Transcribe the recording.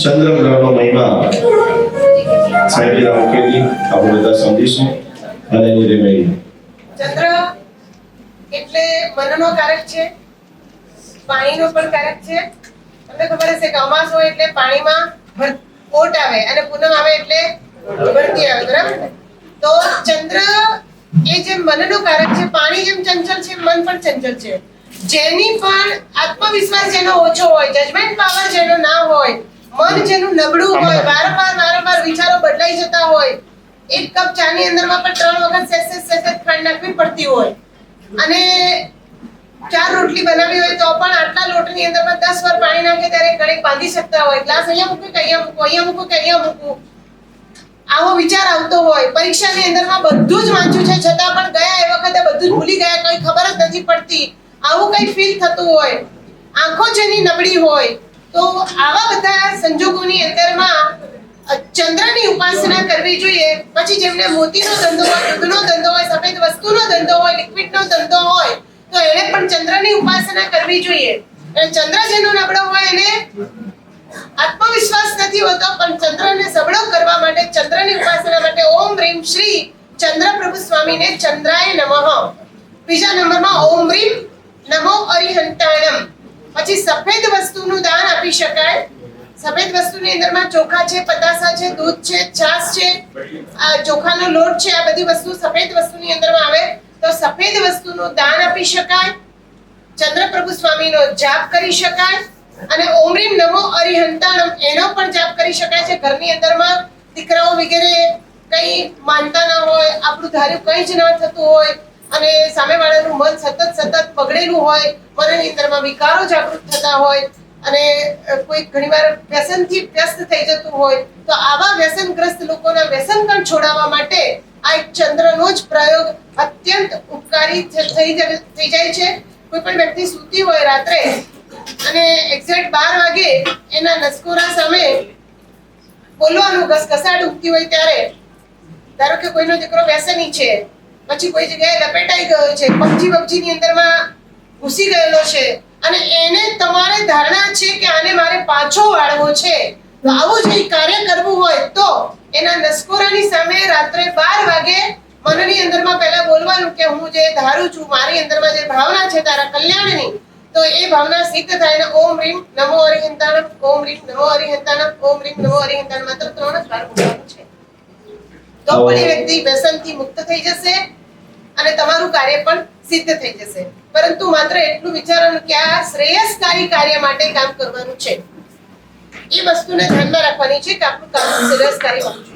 ચંદ્રગ્રહણનો મહિમા સાહેબના મુખેથી આપણે બધા સમજીશું અને એની રેમેડી. ચંદ્ર એટલે મનનો કારક છે, પાણીનો પણ કારક છે. તમને ખબર હશે કે અમાસ હોય એટલે પાણીમાં ઓટ આવે અને પૂનમ આવે એટલે ભરતી આવે, બરાબર ને? તો ચંદ્ર એ જે મનનો કારક છે, પાણી જેમ ચંચલ છે, મન પણ ચંચલ છે. જેની પણ આત્મવિશ્વાસ જેનો ઓછો હોય, જજમેન્ટ પાવર જેનો ના હોય, મન જેનું નબળું હોય, વારંવાર વિચારો બદલાઈ જતા હોય, એક કપ ચાની અંદરમાં પણ 3 વખત સેજ ખાંડ નાખવી પડતી હોય, અને 4 રોટલી બનાવી હોય તો પણ આટલા લોટની અંદરમાં 10 વાર પાણી નાખે ત્યારે કણેક બાંધી શકતા હોય. ગ્લાસ અહીંયા મૂકું કે અહીંયા મૂકું, અહીંયા મૂકું કે અહીંયા મૂકું, આવો વિચાર આવતો હોય. પરીક્ષાની અંદરમાં બધું જ વાંચ્યું છે છતાં પણ ગયા એ વખતે બધું જ ભૂલી ગયા, કઈ ખબર જ નથી પડતી, આવું કઈ ફીલ થતું હોય. આંખો જેની નબળી હોય, તો આવા બધા સંજોગોની અંદરમાં ચંદ્રની ઉપાસના કરવી જોઈએ. પછી જેમને મોતીનો ધંધો હોય, દૂધનો ધંધો હોય, સફેદ વસ્તુનો ધંધો હોય, લિક્વિડનો ધંધો હોય, તો એને પણ ચંદ્રની ઉપાસના કરવી જોઈએ. અને ચંદ્ર જેનો નબળો હોય એને આત્મવિશ્વાસ નથી હોતો, પણ ચંદ્રને સબળો કરવા માટે, ચંદ્રની ઉપાસના માટે ઓમ રીમ શ્રી ચંદ્રપ્રભુ સ્વામીને ચંદ્રાય નમઃ. બીજા નંબરમાં ઓમ રીમ નમો અરિહંતાણમ. પછી સફેદ વસ્તુનું દાન આપી શકાય. સફેદ વસ્તુની અંદરમાં ચોખા છે, પતાસા છે, દૂધ છે, છાશ છે, ચોખાનો લોટ છે, આ બધી વસ્તુ સફેદ વસ્તુની અંદરમાં આવે, તો સફેદ વસ્તુનું દાન આપી શકાય. ચંદ્રપ્રભુ સ્વામીનો જાપ કરી શકાય અને ઓમ રીમ નમો અરિહંતાણમ એનો પણ જાપ કરી શકાય છે. ઘરની અંદરમાં દીકરાઓ વગેરે કઈ માનતા ના હોય, આપણું ધાર્યું કઈ જ ના થતું હોય અને સામેવાળાનું મન સતત બગડેલું હોય, મનની અંદરમાં વિકારો જાગૃત થતા હોય અને કોઈ ઘણીવાર વ્યસનથી વ્યસ્ત થઈ જતું હોય, તો આવા વ્યસનગ્રસ્ત લોકોના વ્યસન પણ છોડાવવા માટે આ એક ચંદ્રનો જ પ્રયોગ અત્યંત ઉપકારી થઈ જાય છે. કોઈ પણ વ્યક્તિ સૂતી હોય રાત્રે અને એક્ઝેક્ટ 12 વાગે એના નસકોરા સામે બોલવાનું ઘસઘસાટ ઉઠતી હોય ત્યારે, ધારો કે કોઈનો દીકરો વ્યસની છે, પછી કોઈ જગ્યાએ લપેટાઈ ગયો છે, પબજી ની અંદરમાં ઘૂસી ગયેલો છે અને એને તમારે ધારણા છે કે આને મારે પાછો વાળવો છે, તો આવું જે કાર્ય કરવું હોય તો એના નસકોરાની સામે રાત્રે 12 વાગે મનની અંદરમાં પહેલા બોલવાનું કે હું જે ધારું છું, મારી અંદરમાં જે ભાવના છે તારા કલ્યાણની, તો એ ભાવના સિદ્ધ થાય ને ઓમ રીમ નમો અરિહંતાણમ, ઓમ રીમ નમો અરિહંતાણમ, ઓમ રીમ નમો અરિહંતાણમ માત્ર 3 જ વાર બોલવાનું છે. તો પણ એ વ્યક્તિ વ્યસનથી મુક્ત થઈ જશે અને તમારું કાર્ય પણ સિદ્ધ થઈ જશે. પરંતુ માત્ર એટલું વિચારવાનું કે આ શ્રેયસકારી કાર્ય માટે કામ કરવાનું છે, એ વસ્તુને ધ્યાનમાં રાખવાની છે કે આપણું કામ શ્રેયસકારી હોવું જોઈએ.